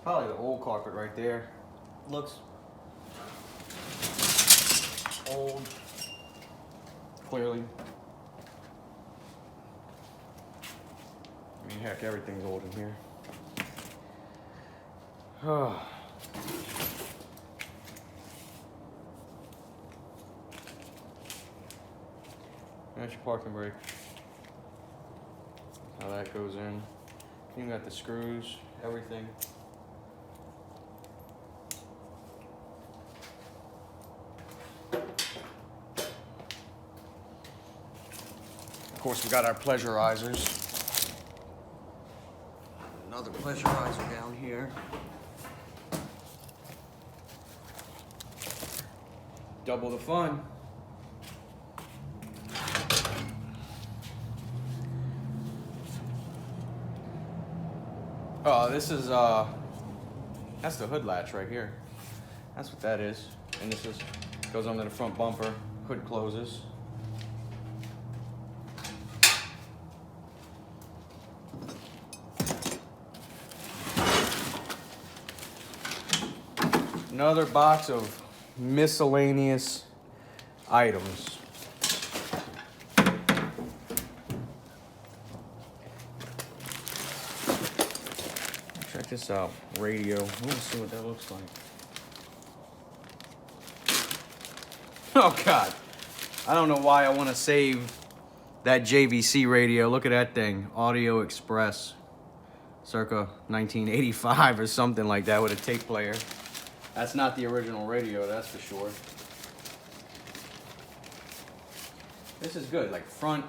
Probably the old carpet right there. Looks old, clearly. I mean, heck, everything's old in here. That's your parking brake. How that goes in. You got the screws, everything. Of course, we got our pleasurizers. Another pleasurizer down here. Double the fun. Oh, this is that's the hood latch right here. That's what that is. And this is goes under the front bumper. Hood closes. Another box of miscellaneous items. Check this out, radio. Let's see what that looks like. Oh God, I don't know why I want to save that JVC radio. Look at that thing, Audio Express, circa 1985 or something like that with a tape player. That's not the original radio, that's for sure. This is good, like front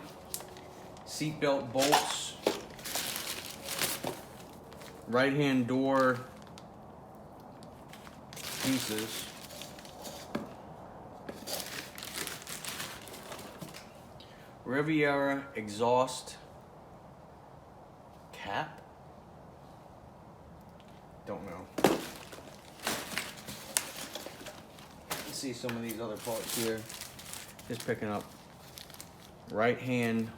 seatbelt bolts, right-hand door pieces. Riviera exhaust cap? Don't know. See some of these other parts here. Just picking up right-hand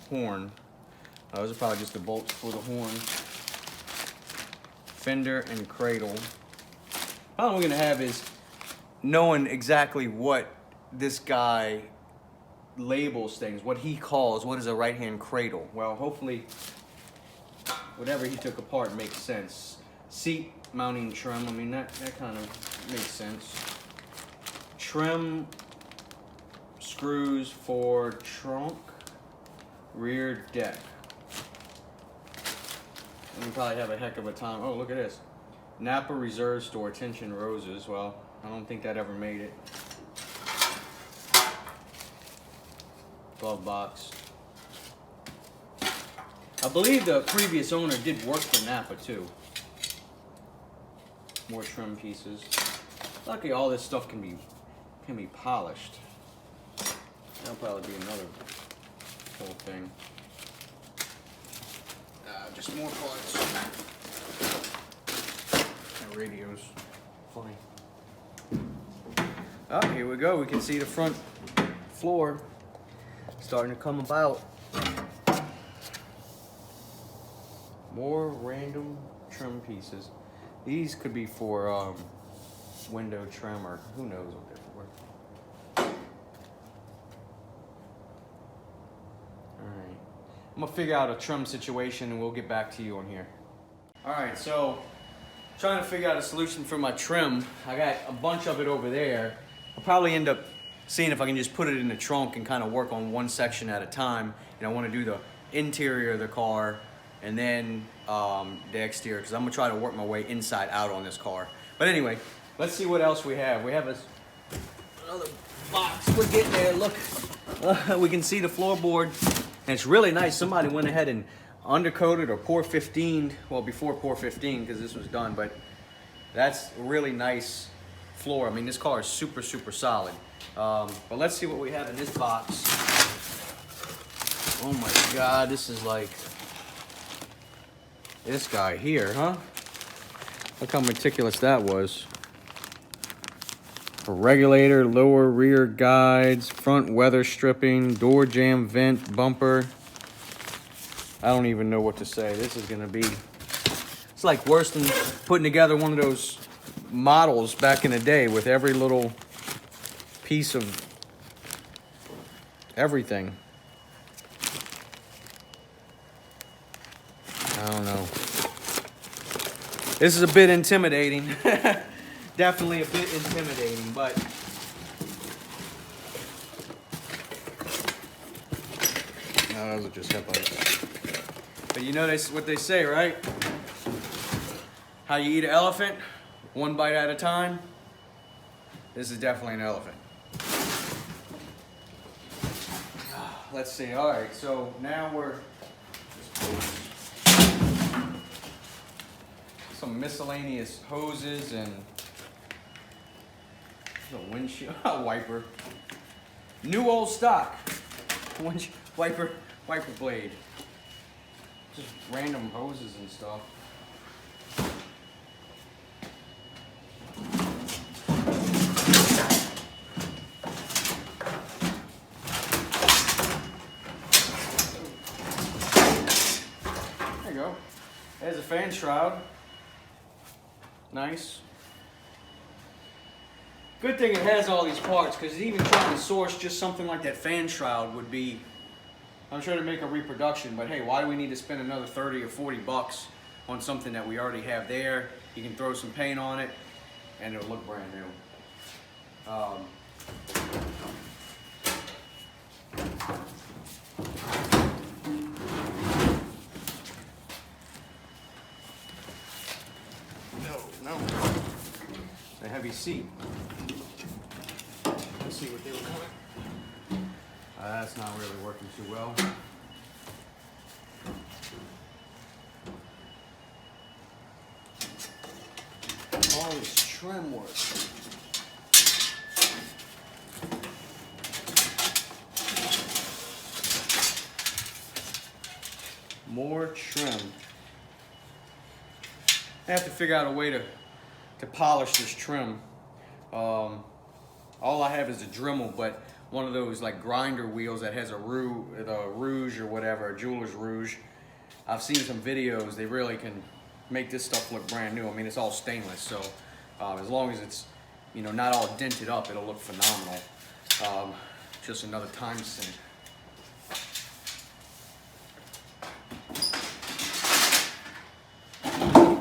horn. Those are probably just the bolts for the horn. Fender and cradle. All we're gonna have is knowing exactly what this guy labels things, what he calls, what is a right-hand cradle. Well, hopefully whatever he took apart makes sense. Seat mounting trim, I mean that kind of makes sense. Trim screws for trunk, rear deck. And we probably have a heck of a time. Oh, look at this. Napa Reserve Store tension roses. Well, I don't think that ever made it. Glove box. I believe the previous owner did work for Napa too. More trim pieces. Luckily, all this stuff can be polished. That'll probably be another whole thing. Just more parts. That radio's funny. Oh, here we go. We can see the front floor starting to come about. More random trim pieces. These could be for window trim or who knows what they're for. Alright. I'm gonna figure out a trim situation and we'll get back to you on here. Alright, so trying to figure out a solution for my trim. I got a bunch of it over there. I'll probably end up seeing if I can just put it in the trunk and kind of work on one section at a time. And I want to do the interior of the car and then the exterior, because I'm gonna try to work my way inside out on this car. But anyway, let's see what else we have. We have another box. We're getting there. Look, we can see the floorboard, and it's really nice. Somebody went ahead and undercoated or pour 15, well, before pour 15 because this was done, but that's really nice floor. I mean, this car is super, super solid. But let's see what we have in this box. Oh my God, this is like this guy here, huh? Look how meticulous that was. A regulator, lower rear guides, front weather stripping, door jamb vent, bumper. I don't even know what to say. This is gonna be It's like worse than putting together one of those models back in the day with every little piece of everything. I don't know. This is a bit intimidating. Definitely a bit intimidating, but no, those are just headlights. But you know what they say, right? How you eat an elephant? One bite at a time. This is definitely an elephant. Let's see. All right, so now we're some miscellaneous hoses and the windshield wiper. New old stock. Wiper blade. Just random hoses and stuff. There you go. There's a fan shroud. Nice. Good thing it has all these parts, because even trying to source just something like that fan shroud would be, I'm sure, to make a reproduction, but hey, why do we need to spend another 30 or 40 bucks on something that we already have there? You can throw some paint on it and it'll look brand new. No. It's a heavy seat. Let's see what they were doing. That's not really working too well. All this trim work. More trim. I have to figure out a way to polish this trim. All I have is a Dremel, but one of those like grinder wheels that has a rouge or whatever, a jeweler's rouge. I've seen some videos. They really can make this stuff look brand new. I mean, it's all stainless, so as long as it's, you know, not all dented up, it'll look phenomenal. Just another time sink.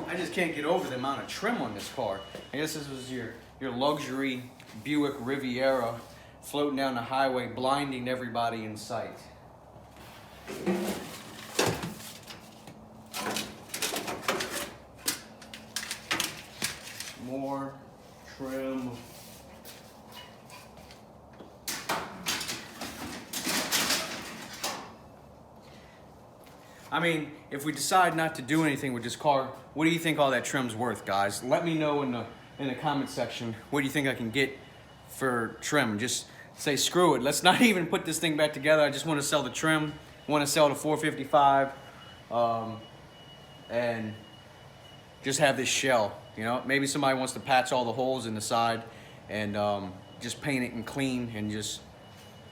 I just can't get over the amount of trim on this car. I guess this was your luxury Buick Riviera floating down the highway, blinding everybody in sight. More trim. I mean, if we decide not to do anything with this car, what do you think all that trim's worth, guys? Let me know in the comment section. What do you think I can get for trim? Just say screw it. Let's not even put this thing back together. I just want to sell the trim. I want to sell the 455, and just have this shell. You know, maybe somebody wants to patch all the holes in the side and just paint it and clean and just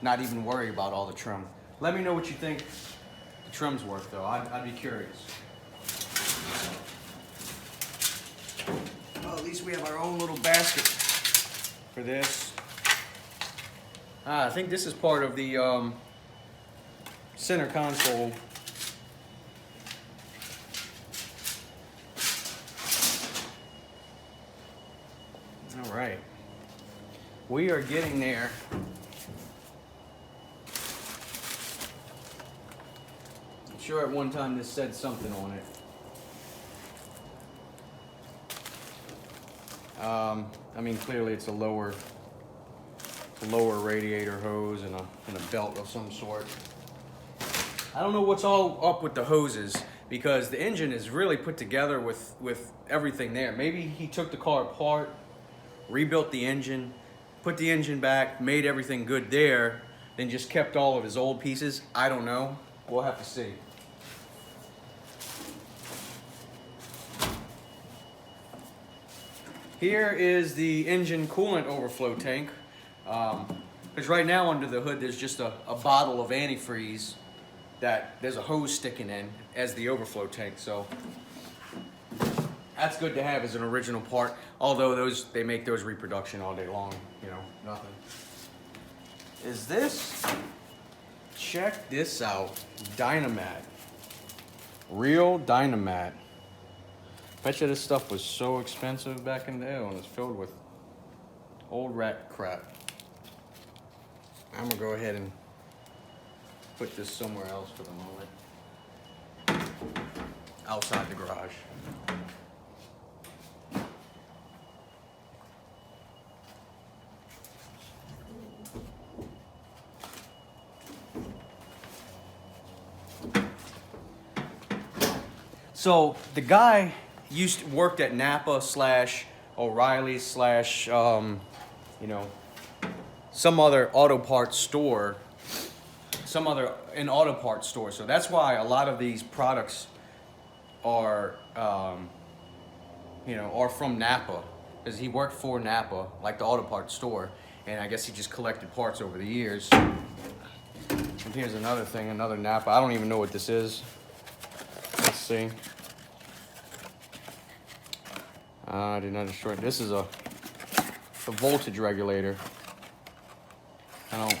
not even worry about all the trim. Let me know what you think the trim's worth, though. I'd be curious. Well, at least we have our own little basket for this. I think this is part of the center console. All right. We are getting there. I'm sure at one time this said something on it. I mean, clearly it's a lower radiator hose and a belt of some sort. I don't know what's all up with the hoses, because the engine is really put together with everything there. Maybe he took the car apart, rebuilt the engine, put the engine back, made everything good there, then just kept all of his old pieces. I don't know. We'll have to see. Here is the engine coolant overflow tank. Because right now under the hood there's just a bottle of antifreeze that there's a hose sticking in as the overflow tank. So That's good to have as an original part. Although they make those reproduction all day long. You know, nothing. Is this? Check this out. Dynamat. Real Dynamat. Bet you this stuff was so expensive back in the day when it was filled with old rat crap. I'm gonna go ahead and put this somewhere else for the moment. Outside the garage. So the guy worked at Napa / O'Reilly / you know, some other auto parts store, an auto parts store. So that's why a lot of these products are, you know, are from Napa, because he worked for Napa, like the auto parts store, and I guess he just collected parts over the years. And here's another thing, another Napa. I don't even know what this is. Let's see. I did not destroy it. This is a voltage regulator. I don't,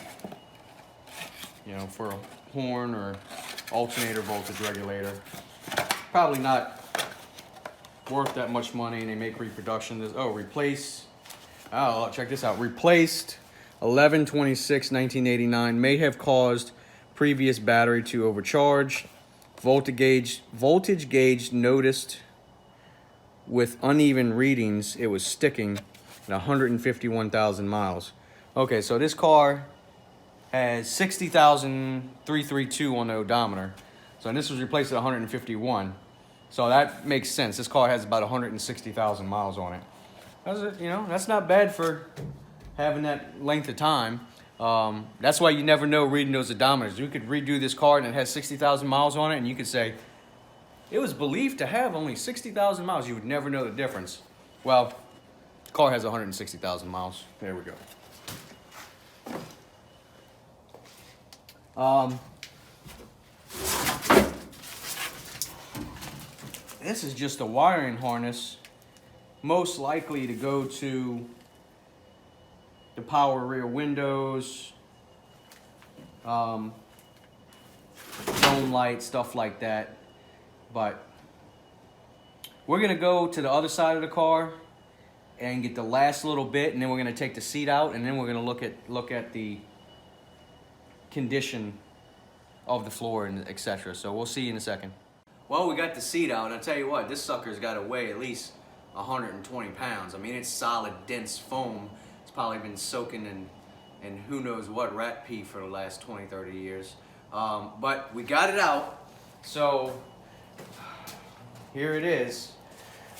you know, for a horn or alternator voltage regulator. Probably not worth that much money, and they make reproduction. Check this out. Replaced 11/26/1989. May have caused previous battery to overcharge. Voltage gauge noticed with uneven readings. It was sticking at 151,000 miles. Okay, so this car has 60,332 on the odometer. So this was replaced at 151. So that makes sense. This car has about 160,000 miles on it. You know, that's not bad for having that length of time. That's why you never know reading those odometers. You could redo this car and it has 60,000 miles on it, and you could say, it was believed to have only 60,000 miles. You would never know the difference. Well, the car has 160,000 miles. There we go. This is just a wiring harness, most likely to go to the power rear windows, dome light, stuff like that. But we're gonna go to the other side of the car and get the last little bit, and then we're gonna take the seat out, and then we're gonna look at the condition of the floor and etc. So we'll see you in a second. Well, we got the seat out, and I'll tell you what, this sucker's got to weigh at least 120 pounds. I mean, it's solid, dense foam. It's probably been soaking in who knows what rat pee for the last 20, 30 years. But we got it out, so here it is.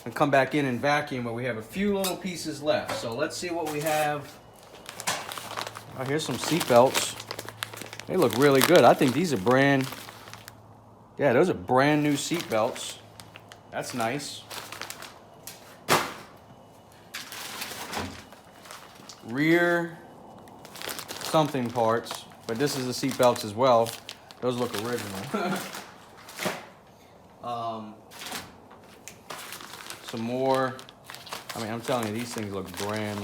I'll come back in and vacuum, but we have a few little pieces left. So let's see what we have. Oh, here's some seat belts. They look really good. I think these are yeah, those are brand new seat belts. That's nice. Rear something parts, but this is the seat belts as well. Those look original. Some more. I mean, I'm telling you, these things look brand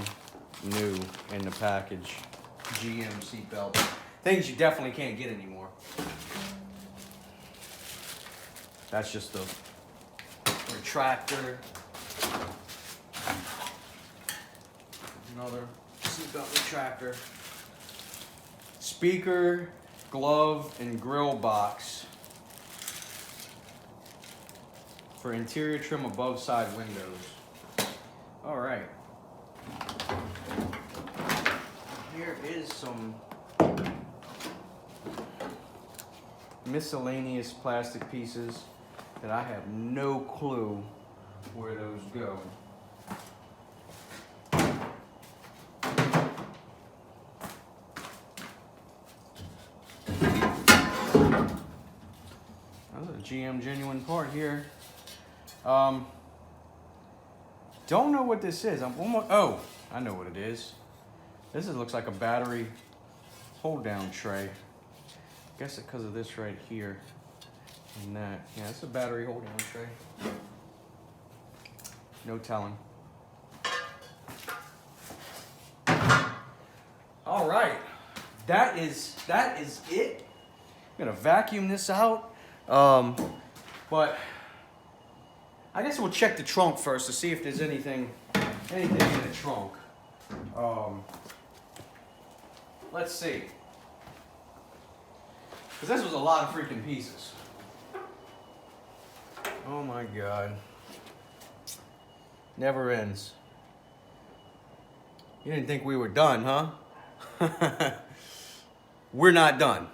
new in the package. GM seat belts. Things you definitely can't get anymore. That's just the retractor. Another seatbelt retractor. Speaker, glove, and grill box for interior trim above side windows. All right. Here is some miscellaneous plastic pieces that I have no clue where those go. Another GM genuine part here. Don't know what this is. Oh, I know what it is. Looks like a battery hold down tray. I guess it's because of this right here and that. Yeah, it's a battery hold down tray. No telling. All right, that is it. I'm gonna vacuum this out. But I guess we'll check the trunk first to see if there's anything in the trunk. Let's see. Because this was a lot of freaking pieces. Oh my God. Never ends. You didn't think we were done, huh? We're not done.